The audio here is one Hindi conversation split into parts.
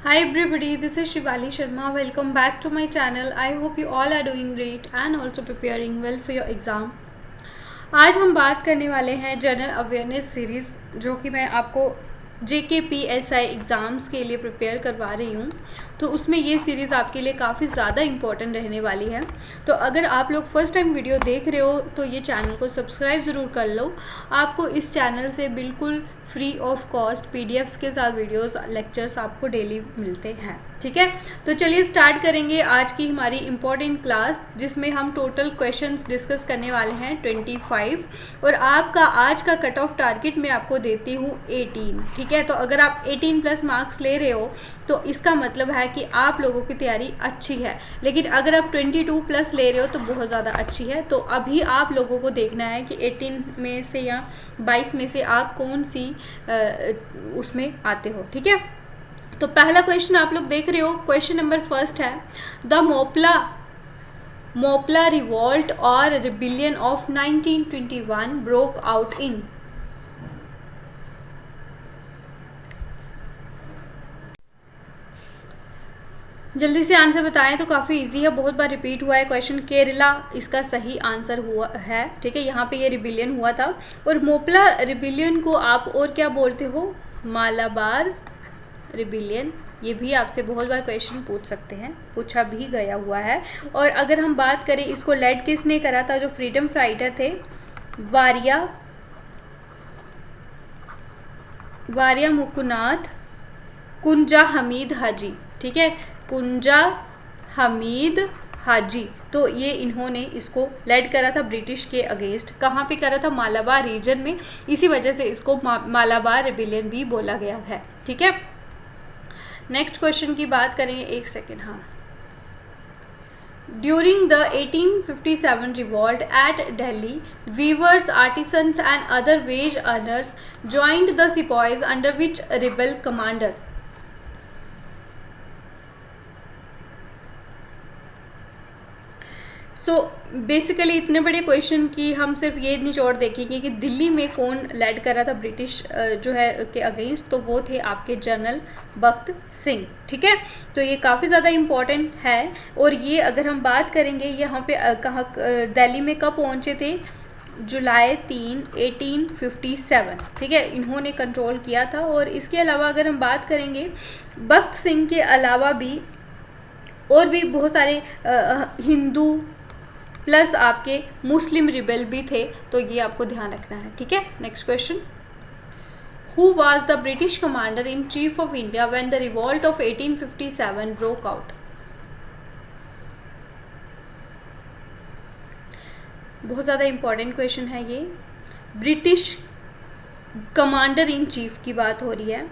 Hi everybody, this is Shivali Sharma. Welcome back to my channel. I hope you all are doing great and also preparing well for your exam. आज हम बात करने वाले हैं जनरल अवेयरनेस सीरीज़, जो कि मैं आपको JKPSI एग्ज़ाम्स के लिए प्रिपेयर करवा रही हूँ। तो उसमें ये सीरीज़ आपके लिए काफ़ी ज़्यादा इम्पॉर्टेंट रहने वाली है। तो अगर आप लोग फर्स्ट टाइम वीडियो देख रहे हो तो ये चैनल को सब्सक्राइब ज़रूर कर लो। आपको इस चैनल से बिल्कुल फ्री ऑफ कॉस्ट PDFs के साथ वीडियोस लेक्चर्स आपको डेली मिलते हैं। ठीक है, तो चलिए स्टार्ट करेंगे आज की हमारी इम्पॉर्टेंट क्लास, जिसमें हम टोटल क्वेश्चंस डिस्कस करने वाले हैं 25 और आपका आज का कट ऑफ टारगेट मैं आपको देती हूँ 18। ठीक है, तो अगर आप 18 प्लस मार्क्स ले रहे हो तो इसका मतलब है कि आप लोगों की तैयारी अच्छी है। लेकिन अगर आप 22 प्लस ले रहे हो तो बहुत ज़्यादा अच्छी है। तो अभी आप लोगों को देखना है कि 18 में से या 22 में से आप कौन सी उसमें आते हो। ठीक है, तो पहला क्वेश्चन आप लोग देख रहे हो। क्वेश्चन नंबर फर्स्ट है, द मोपला रिवॉल्ट और rebellion of 1921 broke out in. जल्दी से आंसर बताएं तो काफ़ी इजी है, बहुत बार रिपीट हुआ है क्वेश्चन। केरला इसका सही आंसर हुआ है। ठीक है, यहाँ पे ये रिबिलियन हुआ था। और मोपला रिबिलियन को आप और क्या बोलते हो? मालाबार रिबिलियन। ये भी आपसे बहुत बार क्वेश्चन पूछ सकते हैं, पूछा भी गया हुआ है। और अगर हम बात करें इसको लेड किसने करा था, जो फ्रीडम फाइटर थे, वारिया मुकुनाथ कुंजा हमीद हाजी। ठीक है, कुंजा हमीद हाजी, तो ये इन्होंने इसको लेड करा था ब्रिटिश के अगेंस्ट। कहाँ पे करा था? मालाबार रीजन में। इसी वजह से इसको मालाबार रिबिलियन भी बोला गया है। ठीक है, नेक्स्ट क्वेश्चन की बात करेंगे। एक सेकेंड, हाँ। During the 1857 revolt at Delhi, weavers, artisans and other wage earners joined the sepoys under which rebel commander? So basically इतने बड़े क्वेश्चन की हम सिर्फ ये निचोड़ देखेंगे कि दिल्ली में कौन लेड कर रहा था ब्रिटिश जो है के अगेंस्ट, तो वो थे आपके जनरल भगत सिंह। ठीक है, तो ये काफ़ी ज़्यादा इम्पॉर्टेंट है। और ये अगर हम बात करेंगे यहाँ पे कहाँ दिल्ली में कब पहुँचे थे? जुलाई 3, 1857। ठीक है, इन्होंने कंट्रोल किया था। और इसके अलावा अगर हम बात करेंगे भगत सिंह के अलावा भी और भी बहुत सारे हिंदू प्लस आपके मुस्लिम रिबेल भी थे, तो ये आपको ध्यान रखना है। ठीक है, next question, who was the British commander in chief of India when the revolt of 1857 broke out? बहुत ज़्यादा इंपॉर्टेंट क्वेश्चन है ये। ब्रिटिश कमांडर इन चीफ की बात हो रही है।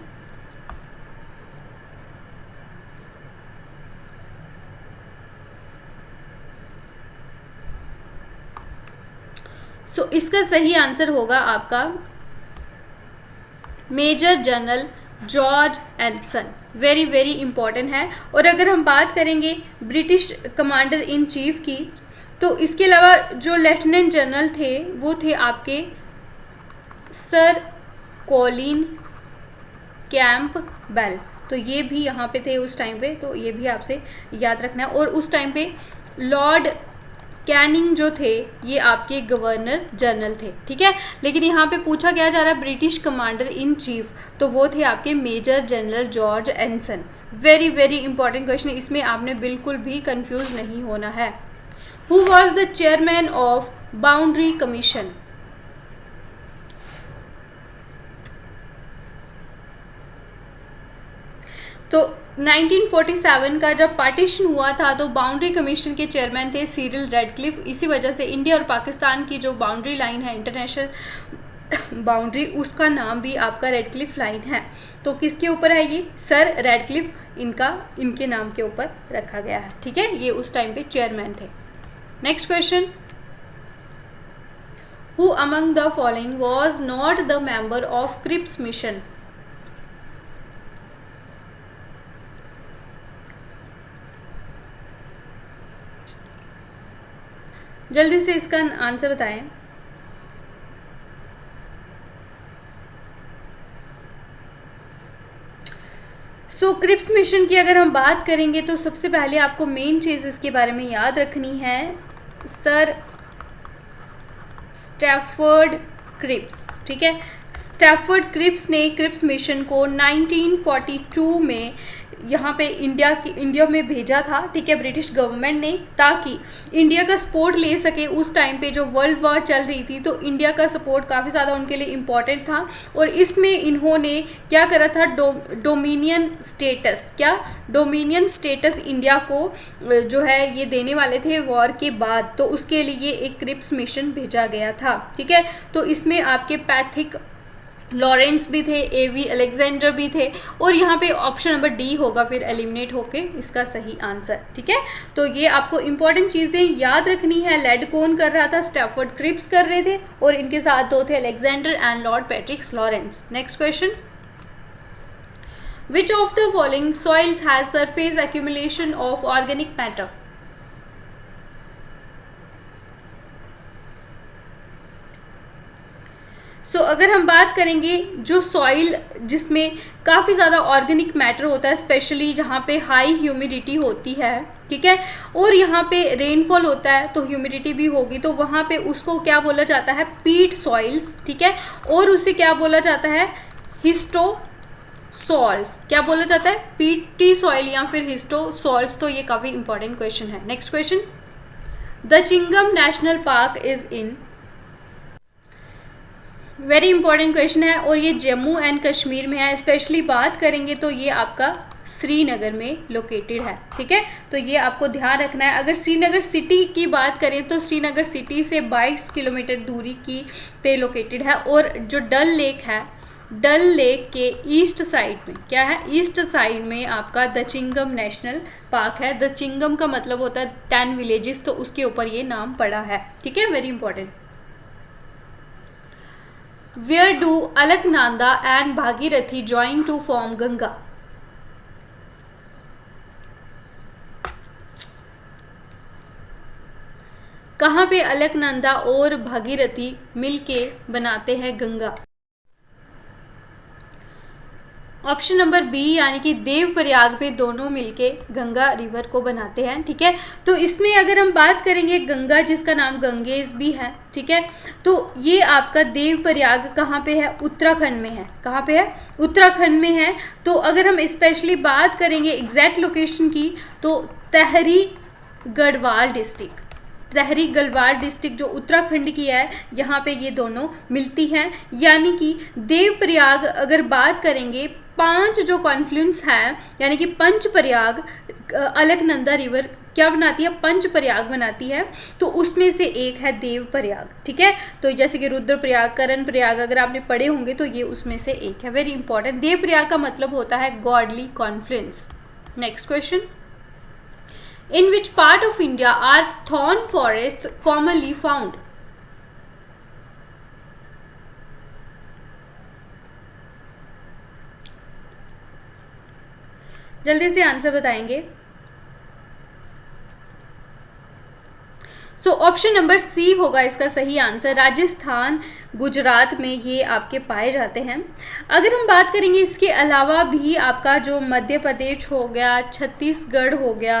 सो इसका सही आंसर होगा आपका major general George Anderson. Very very important है। और अगर हम बात करेंगे ब्रिटिश कमांडर इन चीफ की, तो इसके अलावा जो लेफ्टिनेंट जनरल थे वो थे आपके सर कॉलिन कैंपबेल। तो ये भी यहाँ पे थे उस टाइम पे, तो ये भी आपसे याद रखना है। और उस टाइम पे लॉर्ड कैनिंग जो थे ये आपके गवर्नर जनरल थे। ठीक है, लेकिन यहाँ पे पूछा क्या जा रहा है ब्रिटिश कमांडर इन चीफ, तो वो थे आपके major general George Anderson. Very very important question, इसमें आपने बिल्कुल भी कंफ्यूज नहीं होना है। Who was the chairman of boundary commission? तो 1947 का जब पार्टीशन हुआ था तो बाउंड्री कमीशन के चेयरमैन थे सिरिल रेडक्लिफ। इसी वजह से इंडिया और पाकिस्तान की जो बाउंड्री लाइन है, इंटरनेशनल बाउंड्री, उसका नाम भी आपका रेडक्लिफ लाइन है। तो किसके ऊपर है ये? सर रेडक्लिफ, इनके नाम के ऊपर रखा गया है। ठीक है, ये उस टाइम पे चेयरमैन थे। Next question, who among the following was not the member of Cripps mission? जल्दी से इसका आंसर बताएं। सो क्रिप्स मिशन की अगर हम बात करेंगे तो सबसे पहले आपको मेन चीज़ इसके बारे में याद रखनी है, सर स्टैफर्ड क्रिप्स। ठीक है, स्टैफर्ड क्रिप्स ने क्रिप्स मिशन को 1942 में यहाँ पे इंडिया में भेजा था। ठीक है, ब्रिटिश गवर्नमेंट ने, ताकि इंडिया का सपोर्ट ले सके। उस टाइम पे जो वर्ल्ड वॉर चल रही थी तो इंडिया का सपोर्ट काफ़ी ज़्यादा उनके लिए इम्पॉर्टेंट था, और इसमें इन्होंने क्या करा था, डोमिनियन स्टेटस इंडिया को जो है ये देने वाले थे वॉर के बाद। तो उसके लिए एक क्रिप्स मिशन भेजा गया था। ठीक है, तो इसमें आपके पैथिक लॉरेंस भी थे, एवी अलेक्जेंडर भी थे, और यहाँ पे ऑप्शन नंबर डी होगा फिर एलिमिनेट होके इसका सही आंसर। ठीक है, तो ये आपको इंपॉर्टेंट चीज़ें याद रखनी है। लेड कौन कर रहा था, स्टैफर्ड क्रिप्स कर रहे थे, और इनके साथ दो थे, Alexander and Lord Patrick Lawrence. Next question, which of the following soils has surface accumulation of organic matter? So अगर हम बात करेंगे जो सॉइल जिसमें काफ़ी ज़्यादा ऑर्गेनिक मैटर होता है, स्पेशली जहाँ पे हाई ह्यूमिडिटी होती है, ठीक है, और यहाँ पे रेनफॉल होता है तो ह्यूमिडिटी भी होगी, तो वहाँ पे उसको क्या बोला जाता है, पीट सॉइल्स। ठीक है, और उसे क्या बोला जाता है, हिस्टोसॉल्स। क्या बोला जाता है, पीटी सॉइल या फिर हिस्टोसॉल्स। तो ये काफ़ी इंपॉर्टेंट क्वेश्चन है। Next question, the Chingam national park is in, very important question है, और ये जम्मू एंड कश्मीर में है। स्पेशली बात करेंगे तो ये आपका श्रीनगर में लोकेटेड है। ठीक है, तो ये आपको ध्यान रखना है। अगर श्रीनगर सिटी की बात करें तो श्रीनगर सिटी से 22 किलोमीटर दूरी की पे लोकेटेड है, और जो डल लेक है, डल लेक के ईस्ट साइड में क्या है, ईस्ट साइड में आपका द चिंगम नेशनल पार्क है। द चिंगम का मतलब होता है 10 विलेजेस, तो उसके ऊपर ये नाम पड़ा है। ठीक है, very important. Where do Alaknanda and Bhagirathi join to form Ganga? कहाँ पे अलकनंदा और भागीरथी मिलके बनाते हैं गंगा? ऑप्शन नंबर बी, यानी कि देव प्रयाग में दोनों मिलके गंगा रिवर को बनाते हैं। ठीक है, तो इसमें अगर हम बात करेंगे गंगा, जिसका नाम गंगेज भी है, ठीक है, तो ये आपका देव प्रयाग कहाँ पे है, उत्तराखंड में है। कहाँ पे है, उत्तराखंड में है। तो अगर हम स्पेशली बात करेंगे एग्जैक्ट लोकेशन की, तो तहरी गढ़वाल डिस्ट्रिक्ट, तहरी गढ़वाल डिस्ट्रिक्ट जो उत्तराखंड की है, यहाँ पे ये दोनों मिलती हैं। यानी कि देव प्रयाग अगर बात करेंगे, 5 जो कॉन्फ्लुएंस है, यानी कि पंच प्रयाग, अलकनंदा रिवर क्या बनाती है, पंच प्रयाग बनाती है, तो उसमें से एक है देव प्रयाग। ठीक है, तो जैसे कि रुद्र प्रयाग, करण प्रयाग अगर आपने पढ़े होंगे तो ये उसमें से एक है। वेरी इंपॉर्टेंट, देव प्रयाग का मतलब होता है godly Confluence. Next question, in which part of India are thorn forests commonly found? जल्दी से आंसर बताएंगे। सो ऑप्शन नंबर सी होगा इसका सही आंसर। राजस्थान, गुजरात में ये आपके पाए जाते हैं। अगर हम बात करेंगे इसके अलावा भी आपका जो मध्य प्रदेश हो गया, छत्तीसगढ़ हो गया,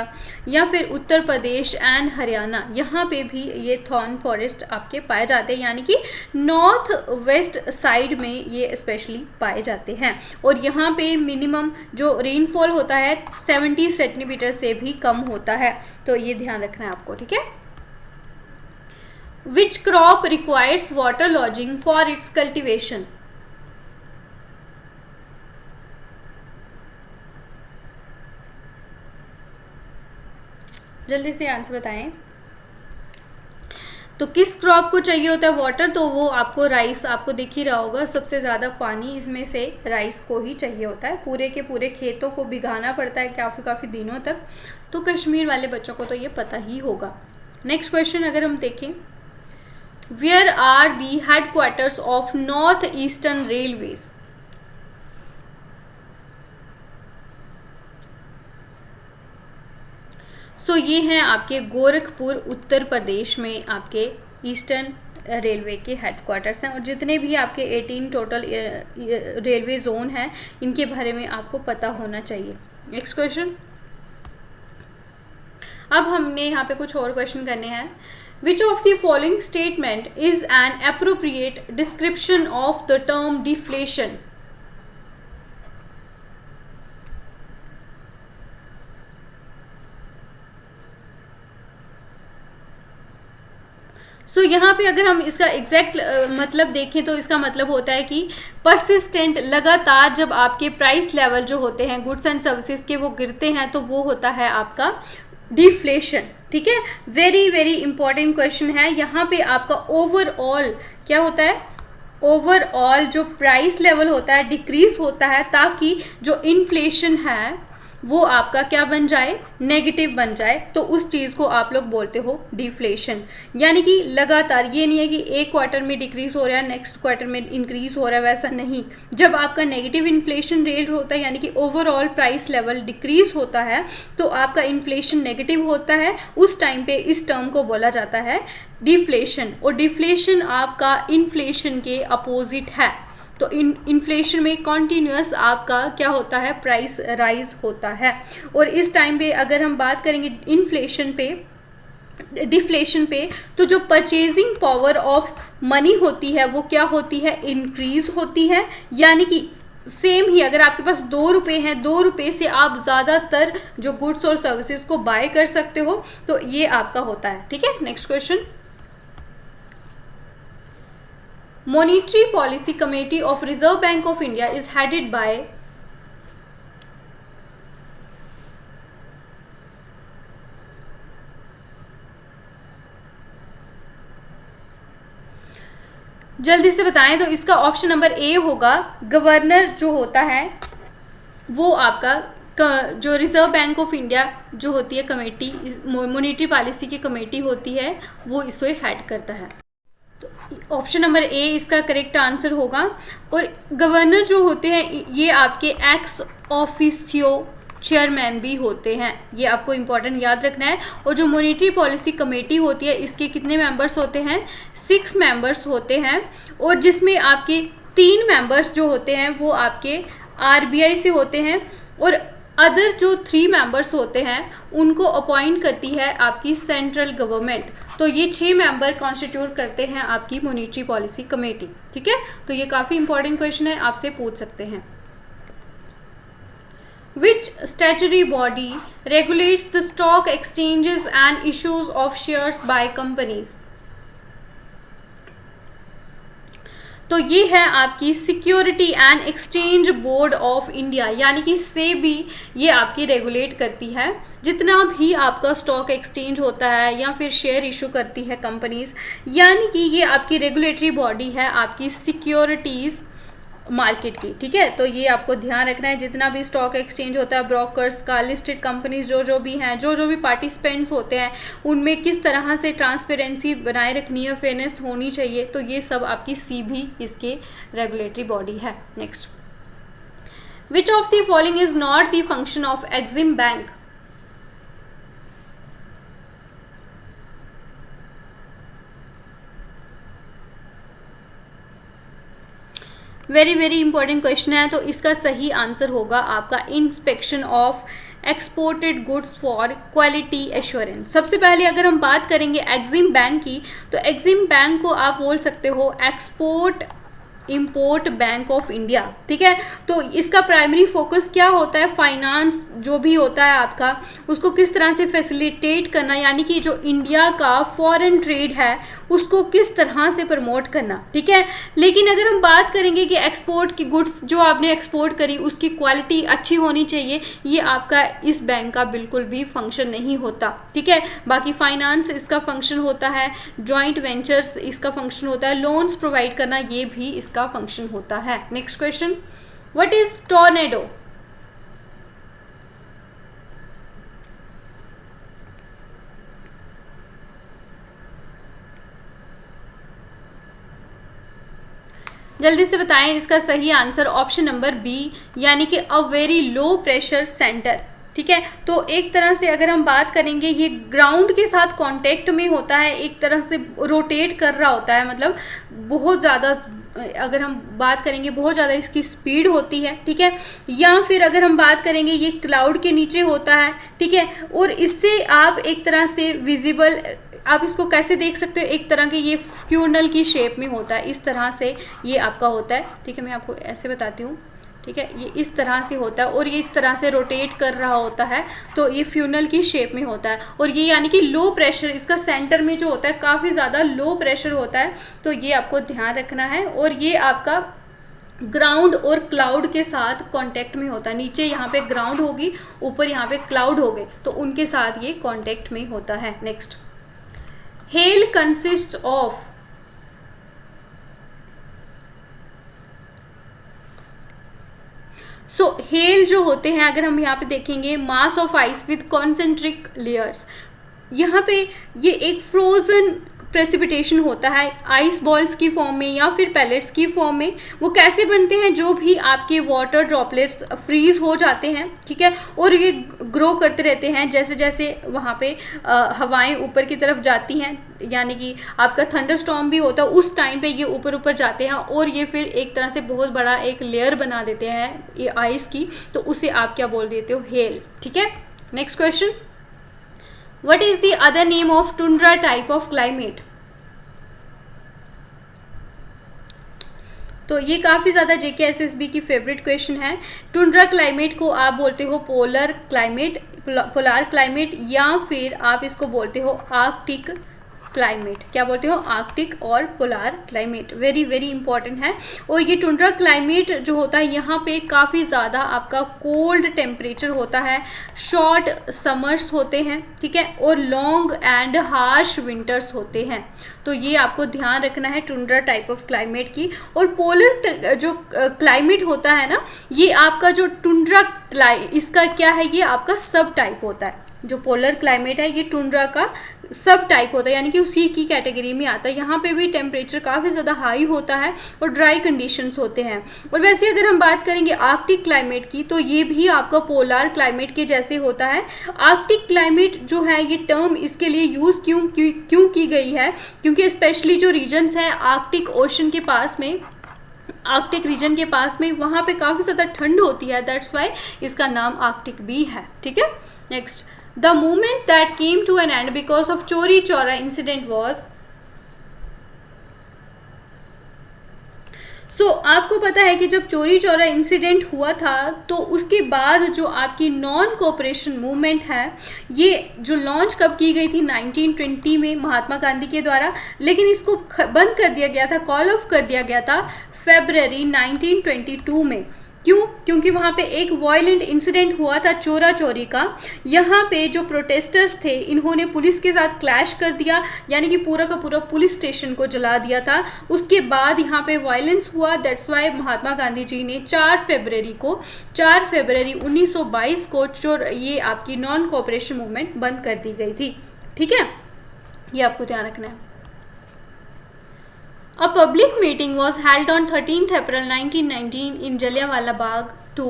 या फिर उत्तर प्रदेश एंड हरियाणा, यहाँ पे भी ये थॉर्न फॉरेस्ट आपके पाए जाते हैं, यानी कि नॉर्थ वेस्ट साइड में ये स्पेशली पाए जाते हैं। और यहाँ पे मिनिमम जो रेनफॉल होता है 70 सेंटीमीटर से भी कम होता है, तो ये ध्यान रखना है आपको। ठीक है, Which crop requires water lodging for its cultivation? जल्दी से आंसर बताएं। तो किस क्रॉप को चाहिए होता है वाटर, तो वो आपको राइस, आपको दिख ही रहा होगा, सबसे ज़्यादा पानी इसमें से राइस को ही चाहिए होता है। पूरे के पूरे खेतों को भिगाना पड़ता है काफ़ी दिनों तक, तो कश्मीर वाले बच्चों को तो ये पता ही होगा। नेक्स्ट क्वेश्चन अगर हम देखें, Where are the headquarters of North Eastern Railways? सो ये हैं आपके गोरखपुर, उत्तर प्रदेश में आपके ईस्टर्न रेलवे के हेडक्वार्टर्स हैं और जितने भी आपके 18 टोटल रेलवे जोन हैं इनके बारे में आपको पता होना चाहिए। नेक्स्ट क्वेश्चन, अब हमने यहाँ पे कुछ और क्वेश्चन करने हैं। Which of the following statement is an appropriate description of the term deflation? So यहाँ पे अगर हम इसका एग्जैक्ट मतलब देखें तो इसका मतलब होता है कि परसिस्टेंट, लगातार जब आपके प्राइस लेवल जो होते हैं गुड्स एंड सर्विसेज के वो गिरते हैं तो वो होता है आपका डिफ्लेशन। ठीक है, वेरी वेरी इंपॉर्टेंट क्वेश्चन है। यहाँ पे आपका ओवरऑल क्या होता है, ओवरऑल जो प्राइस लेवल होता है डिक्रीज होता है ताकि जो इन्फ्लेशन है वो आपका क्या बन जाए, नेगेटिव बन जाए, तो उस चीज़ को आप लोग बोलते हो डिफ्लेशन। यानी कि लगातार, ये नहीं है कि एक क्वार्टर में डिक्रीज हो रहा है नेक्स्ट क्वार्टर में इंक्रीज हो रहा है, वैसा नहीं। जब आपका नेगेटिव इन्फ्लेशन रेट होता है यानी कि ओवरऑल प्राइस लेवल डिक्रीज होता है तो आपका इन्फ्लेशन नेगेटिव होता है, उस टाइम पे इस टर्म को बोला जाता है डिफ्लेशन। और डिफ्लेशन आपका इन्फ्लेशन के अपोजिट है। तो इन्फ्लेशन में कॉन्टीन्यूअस आपका क्या होता है, प्राइस राइज होता है। और इस टाइम पे अगर हम बात करेंगे इन्फ्लेशन पे, डिफ्लेशन पे, तो जो परचेजिंग पावर ऑफ मनी होती है वो क्या होती है, इंक्रीज होती है। यानी कि सेम ही अगर आपके पास 2 रुपये हैं, 2 रुपये से आप ज़्यादातर जो गुड्स और सर्विसेज को बाय कर सकते हो, तो ये आपका होता है। ठीक है, next question, Monetary Policy Committee of Reserve Bank of India is headed by जल्दी से बताएं तो इसका ऑप्शन नंबर ए होगा। गवर्नर जो होता है वो आपका जो रिजर्व बैंक ऑफ इंडिया जो होती है कमेटी, मॉनेटरी पॉलिसी की कमेटी होती है, वो इसे हेड करता है। तो ऑप्शन नंबर ए इसका करेक्ट आंसर होगा। और गवर्नर जो होते हैं ये आपके एक्स ऑफिसियो चेयरमैन भी होते हैं, ये आपको इंपॉर्टेंट याद रखना है। और जो मॉनेटरी पॉलिसी कमेटी होती है इसके कितने मेंबर्स होते हैं, 6 मेंबर्स होते हैं। और जिसमें आपके 3 मेंबर्स जो होते हैं वो आपके आरबीआई से होते हैं और अदर जो 3 मेंबर्स होते हैं उनको अपॉइंट करती है आपकी सेंट्रल गवर्नमेंट। तो ये 6 मेंबर कॉन्स्टिट्यूट करते हैं आपकी मॉनेटरी पॉलिसी कमेटी। ठीक है, तो ये काफ़ी इंपॉर्टेंट क्वेश्चन है, आपसे पूछ सकते हैं। Which statutory body regulates the stock exchanges and issues of shares by companies? तो ये है आपकी security and exchange board of India, यानी कि सेबी, ये आपकी रेगुलेट करती है जितना भी आपका स्टॉक एक्सचेंज होता है या फिर शेयर इशू करती है कंपनीज। यानी कि ये आपकी रेगुलेटरी बॉडी है आपकी सिक्योरिटीज़ मार्केट की। ठीक है, तो ये आपको ध्यान रखना है, जितना भी स्टॉक एक्सचेंज होता है ब्रोकर्स का, लिस्टेड कंपनीज जो भी हैं, जो भी पार्टिसिपेंट्स होते हैं, उनमें किस तरह से ट्रांसपेरेंसी बनाए रखनी है, फेयरनेस होनी चाहिए, तो ये सब आपकी सीबी इसके रेगुलेटरी बॉडी है। Next, which of the following is not the function of Exim bank? Very very important question है। तो इसका सही आंसर होगा आपका inspection of exported goods for quality assurance. सबसे पहले अगर हम बात करेंगे एक्सिम बैंक की, तो एक्सिम बैंक को आप बोल सकते हो export import bank of India. ठीक है, तो इसका प्राइमरी फोकस क्या होता है, फाइनेंस जो भी होता है आपका उसको किस तरह से फैसिलिटेट करना, यानी कि जो इंडिया का फॉरेन ट्रेड है उसको किस तरह से प्रमोट करना। ठीक है, लेकिन अगर हम बात करेंगे कि एक्सपोर्ट की गुड्स जो आपने एक्सपोर्ट करी उसकी क्वालिटी अच्छी होनी चाहिए, ये आपका इस बैंक का बिल्कुल भी फंक्शन नहीं होता। ठीक है, बाकी फाइनेंस इसका फंक्शन होता है, जॉइंट वेंचर्स इसका फंक्शन होता है, लोन्स प्रोवाइड करना ये भी का फंक्शन होता है। Next question, what is tornado? जल्दी से बताएं इसका सही आंसर। ऑप्शन नंबर बी, यानी कि a very low pressure centre. ठीक है। तो एक तरह से अगर हम बात करेंगे, ये ग्राउंड के साथ कांटेक्ट में होता है, एक तरह से रोटेट कर रहा होता है, मतलब बहुत ज़्यादा, अगर हम बात करेंगे बहुत ज़्यादा इसकी स्पीड होती है, ठीक है। या फिर अगर हम बात करेंगे ये क्लाउड के नीचे होता है, ठीक है। और इससे आप एक तरह से विजिबल, आप इसको कैसे देख सकते हो, एक तरह के ये फ्यूनल की शेप में होता है, इस तरह से ये आपका होता है, ठीक है। मैं आपको ऐसे बताती हूँ, ठीक है। ये इस तरह से होता है और ये इस तरह से रोटेट कर रहा होता है, तो ये फ्यूनल की शेप में होता है। और ये यानी कि लो प्रेशर, इसका सेंटर में जो होता है काफ़ी ज़्यादा लो प्रेशर होता है, तो ये आपको ध्यान रखना है। और ये आपका ग्राउंड और क्लाउड के साथ कांटेक्ट में होता है, नीचे यहाँ पे ग्राउंड होगी, ऊपर यहाँ पे क्लाउड हो गए, तो उनके साथ ये कांटेक्ट में होता है। Next, hello consist of, so hello जो होते हैं, अगर हम यहाँ पे देखेंगे, mass of ice with concentric layers, यहाँ पे ये एक फ्रोजन प्रेसिपिटेशन होता है आइस बॉल्स की फॉर्म में या फिर पैलेट्स की फॉर्म में। वो कैसे बनते हैं, जो भी आपके वाटर ड्रॉपलेट्स फ्रीज हो जाते हैं, ठीक है, और ये ग्रो करते रहते हैं जैसे जैसे वहाँ पे हवाएं ऊपर की तरफ जाती हैं, यानी कि आपका थंडर स्टॉर्म भी होता है, उस टाइम पे ये ऊपर ऊपर जाते हैं और ये फिर एक तरह से बहुत बड़ा एक लेयर बना देते हैं ये आइस की, तो उसे आप क्या बोल देते हो, हेल, ठीक है। Next question, what is the other name of tundra type of climate. तो ये काफ़ी ज़्यादा JKSSB की फेवरेट क्वेश्चन है। टुंड्रा क्लाइमेट को आप बोलते हो पोलर क्लाइमेट, पोलार क्लाइमेट, या फिर आप इसको बोलते हो आर्कटिक क्लाइमेट। क्या बोलते हो, आर्कटिक और polar climate, very very important है। और ये टुंड्रा क्लाइमेट जो होता है, यहाँ पे काफ़ी ज़्यादा आपका कोल्ड टेम्परेचर होता है, शॉर्ट समर्स होते हैं, ठीक है, और लॉन्ग एंड हार्श विंटर्स होते हैं। तो ये आपको ध्यान रखना है टुंड्रा टाइप ऑफ क्लाइमेट की। और पोलर जो क्लाइमेट होता है ना, ये आपका जो टुंड्रा इसका क्या है, ये आपका सब टाइप होता है। जो पोलर क्लाइमेट है ये टुंड्रा का सब टाइप होता है, यानी कि उसी की कैटेगरी में आता है। यहाँ पे भी टेम्परेचर काफ़ी ज़्यादा हाई होता है और ड्राई कंडीशंस होते हैं। और वैसे अगर हम बात करेंगे आर्कटिक क्लाइमेट की, तो ये भी आपका पोलार क्लाइमेट के जैसे होता है। आर्कटिक क्लाइमेट जो है, ये टर्म इसके लिए यूज़ क्यों की गई है, क्योंकि स्पेशली जो रीजन्स हैं आर्कटिक ओशन के पास में, आर्कटिक रीजन के पास में, वहाँ पे काफ़ी ज़्यादा ठंड होती है, दैट्स वाई इसका नाम आर्कटिक भी है, ठीक है। Next, the movement that came to an end because of Chauri Chaura incident was, सो आपको पता है कि जब चोरी चौरा इंसिडेंट हुआ था, तो उसके बाद जो आपकी नॉन कोऑपरेशन मूवमेंट है, ये जो लॉन्च कब की गई थी, 1920 में महात्मा गांधी के द्वारा, लेकिन इसको बंद कर दिया गया था, कॉल ऑफ कर दिया गया था फरवरी 1922 में। क्यों, क्योंकि वहाँ पे एक वायलेंट इंसिडेंट हुआ था चोरा चोरी का। यहाँ पे जो प्रोटेस्टर्स थे, इन्होंने पुलिस के साथ क्लैश कर दिया, यानी कि पूरा का पूरा पुलिस स्टेशन को जला दिया था। उसके बाद यहाँ पे वायलेंस हुआ, दैट्स वाई महात्मा गांधी जी ने 4 फरवरी 1922 को ये आपकी नॉन कोऑपरेशन मूवमेंट बंद कर दी गई थी, ठीक है, ये आपको ध्यान रखना है। A public meeting was held on 13th April 1919 in Jallianwala Bagh 2.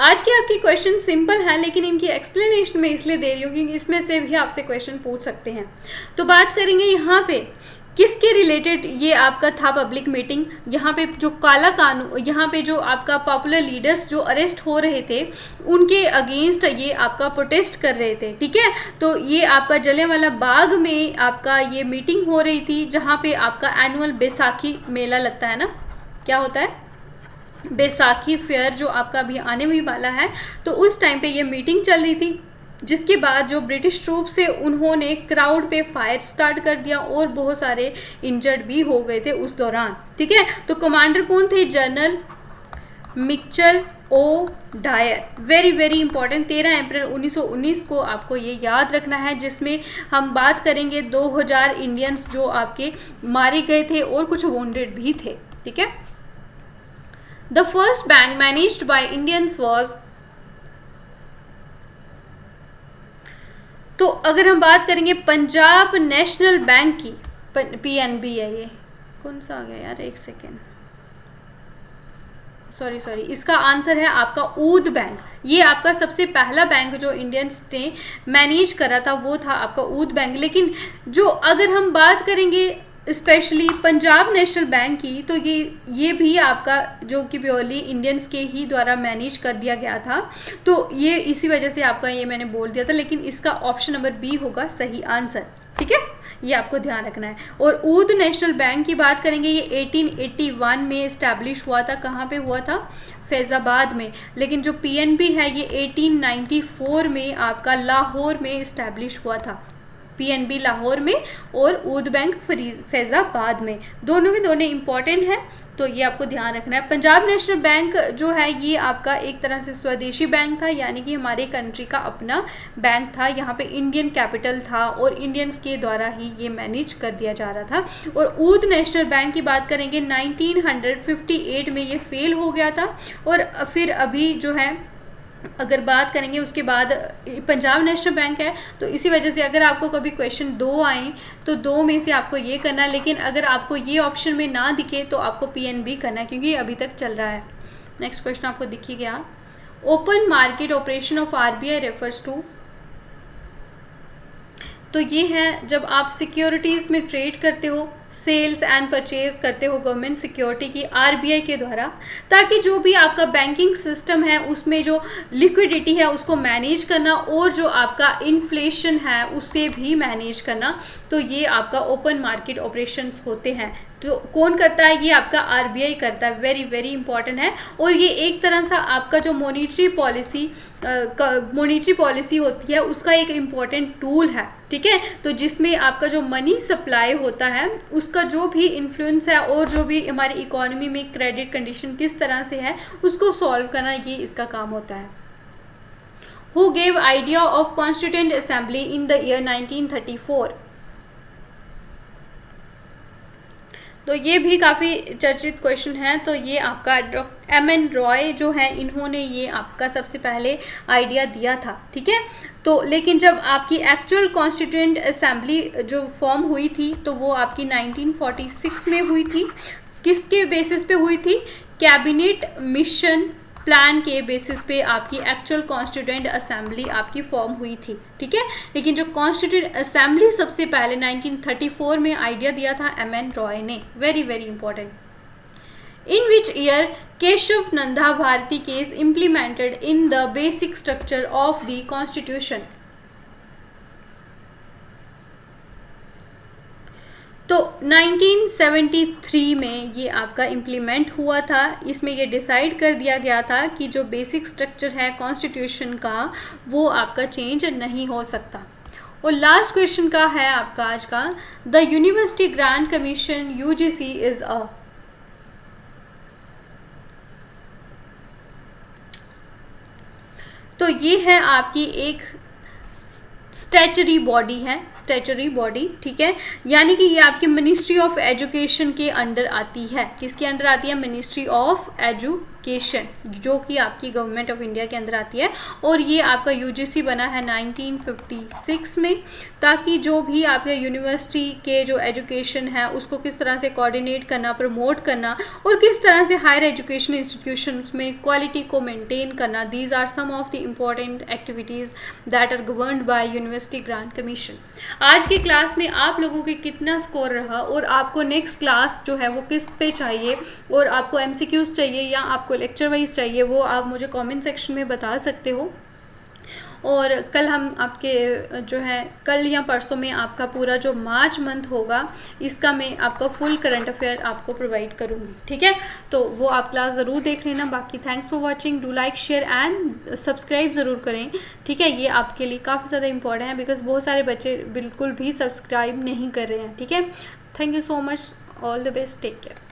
आज के आपके क्वेश्चन सिंपल है, लेकिन इनकी एक्सप्लेनेशन मैं इसलिए दे रही हूँ क्योंकि इसमें से भी आपसे क्वेश्चन पूछ सकते हैं। तो बात करेंगे यहाँ पे किसके रिलेटेड ये आपका था पब्लिक मीटिंग। यहाँ पे जो काला कानून, यहाँ पे जो आपका पॉपुलर लीडर्स जो अरेस्ट हो रहे थे, उनके अगेंस्ट ये आपका प्रोटेस्ट कर रहे थे, ठीक है। तो ये आपका जलियांवाला बाग में आपका ये मीटिंग हो रही थी, जहाँ पे आपका एनुअल बैसाखी मेला लगता है ना, क्या होता है, बैसाखी फेयर, जो आपका अभी आने भी वाला है। तो उस टाइम पे ये मीटिंग चल रही थी, जिसके बाद जो ब्रिटिश ट्रूप्स है उन्होंने क्राउड पे फायर स्टार्ट कर दिया और बहुत सारे इंजर्ड भी हो गए थे उस दौरान, ठीक है। तो कमांडर कौन थे, general Mitchell O Dyer, very very important. 13 अप्रैल 1919 को आपको ये याद रखना है, जिसमें हम बात करेंगे 2000 इंडियंस जो आपके मारे गए थे और कुछ वॉन्डेड भी थे, ठीक है। The first bank managed by Indians was, तो अगर हम बात करेंगे पंजाब नेशनल बैंक की, PNB है, ये कौन सा आ गया यार, एक सेकेंड, सॉरी इसका आंसर है आपका ऊद बैंक। ये आपका सबसे पहला बैंक जो इंडियंस ने मैनेज करा था वो था आपका ऊद बैंक। लेकिन जो अगर हम बात करेंगे स्पेशली पंजाब नेशनल बैंक की, तो ये भी आपका जो कि प्योरली इंडियंस के ही द्वारा मैनेज कर दिया गया था। तो ये इसी वजह से आपका ये मैंने बोल दिया था, लेकिन इसका ऑप्शन नंबर बी होगा सही आंसर। ठीक है, ये आपको ध्यान रखना है। और ऊद नेशनल बैंक की बात करेंगे, ये 1881 में इस्टेब्लिश हुआ था। कहाँ पे हुआ था? फैज़ाबाद में। लेकिन जो पीएनबी है ये 1894 में आपका लाहौर में इस्टेब्लिश हुआ था। पीएनबी लाहौर में और ऊद बैंक फैज़ाबाद में, दोनों के दोनों इम्पॉर्टेंट हैं, तो ये आपको ध्यान रखना है। पंजाब नेशनल बैंक जो है ये आपका एक तरह से स्वदेशी बैंक था, यानी कि हमारे कंट्री का अपना बैंक था। यहाँ पे इंडियन कैपिटल था और इंडियंस के द्वारा ही ये मैनेज कर दिया जा रहा था। और ऊद नेशनल बैंक की बात करेंगे 1958 में ये फेल हो गया था। और फिर अभी जो है अगर बात करेंगे उसके बाद पंजाब नेशनल बैंक है। तो इसी वजह से अगर आपको कभी क्वेश्चन 2 आए तो 2 में से आपको ये करना है, लेकिन अगर आपको ये ऑप्शन में ना दिखे तो आपको पीएनबी करना है, क्योंकि ये अभी तक चल रहा है। नेक्स्ट क्वेश्चन आपको दिख ही गया। Open market operation of RBI refers to, तो ये है जब आप सिक्योरिटीज़ में ट्रेड करते हो, सेल्स एंड परचेज करते हो गवर्नमेंट सिक्योरिटी की आरबीआई के द्वारा, ताकि जो भी आपका बैंकिंग सिस्टम है उसमें जो लिक्विडिटी है उसको मैनेज करना और जो आपका इन्फ्लेशन है उसे भी मैनेज करना। तो ये आपका ओपन मार्केट ऑपरेशंस होते हैं। तो कौन करता है? ये आपका आरबीआई करता है। वेरी वेरी इंपॉर्टेंट है। और ये एक तरह से आपका जो मॉनिटरी पॉलिसी होती है उसका एक इम्पॉर्टेंट टूल है। ठीक है, तो जिसमें आपका जो मनी सप्लाई होता है उसका जो भी इन्फ्लुएंस है और जो भी हमारी इकोनॉमी में क्रेडिट कंडीशन किस तरह से है उसको सॉल्व करना, ये इसका काम होता है। Who gave idea of constituent assembly in the year 1934, तो ये भी काफ़ी चर्चित क्वेश्चन है। तो ये आपका एम.एन. रॉय जो है इन्होंने ये आपका सबसे पहले आइडिया दिया था। ठीक है, तो लेकिन जब आपकी एक्चुअल कॉन्स्टिट्यूएंट असेंबली जो फॉर्म हुई थी तो वो आपकी 1946 में हुई थी। किसके बेसिस पे हुई थी? कैबिनेट मिशन प्लान के बेसिस पे आपकी एक्चुअल कॉन्स्टिट्यूएंट असेंबली आपकी फॉर्म हुई थी। ठीक है, लेकिन जो कॉन्स्टिट्यूएंट असेंबली सबसे पहले 1934 में आइडिया दिया था एम.एन. रॉय ने। Very very important. In which year Kesavananda Bharati case implemented in the basic structure of the constitution, तो 1973 में ये आपका इम्प्लीमेंट हुआ था। इसमें ये डिसाइड कर दिया गया था कि जो बेसिक स्ट्रक्चर है कॉन्स्टिट्यूशन का वो आपका चेंज नहीं हो सकता। और लास्ट क्वेश्चन का है आपका आज का, the university grant commission UGC is a, तो ये है आपकी एक स्टैचुरी बॉडी है, स्टैचुरी बॉडी। ठीक है, यानी कि ये आपकी मिनिस्ट्री ऑफ एजुकेशन के अंडर आती है। किसके अंडर आती है? मिनिस्ट्री ऑफ एजुकेशन, जो कि आपकी गवर्नमेंट ऑफ इंडिया के अंदर आती है। और ये आपका यूजीसी बना है 1956 में, ताकि जो भी आपके यूनिवर्सिटी के जो एजुकेशन है उसको किस तरह से कोऑर्डिनेट करना, प्रमोट करना और किस तरह से हायर एजुकेशन इंस्टीट्यूशंस में क्वालिटी को मेंटेन करना, these are some of the important activities that are governed by university grant commission. आज की क्लास में आप लोगों के कितना स्कोर रहा और आपको नेक्स्ट क्लास जो है वो किस पे चाहिए और आपको एमसीक्यूज चाहिए या आपको लेक्चर वाइज चाहिए, वो आप मुझे कमेंट सेक्शन में बता सकते हो। और कल हम आपके जो है कल या परसों में आपका पूरा जो मार्च मंथ होगा इसका मैं आपका फुल करंट अफेयर आपको प्रोवाइड करूँगी। ठीक है, तो वो आप क्लास ज़रूर देख लेना। बाकी thanks for watching, do like share and subscribe ज़रूर करें। ठीक है, ये आपके लिए काफ़ी ज़्यादा इंपॉर्टेंट है बिकॉज बहुत सारे बच्चे बिल्कुल भी सब्सक्राइब नहीं कर रहे हैं। ठीक है, thank you so much, all the best, take care.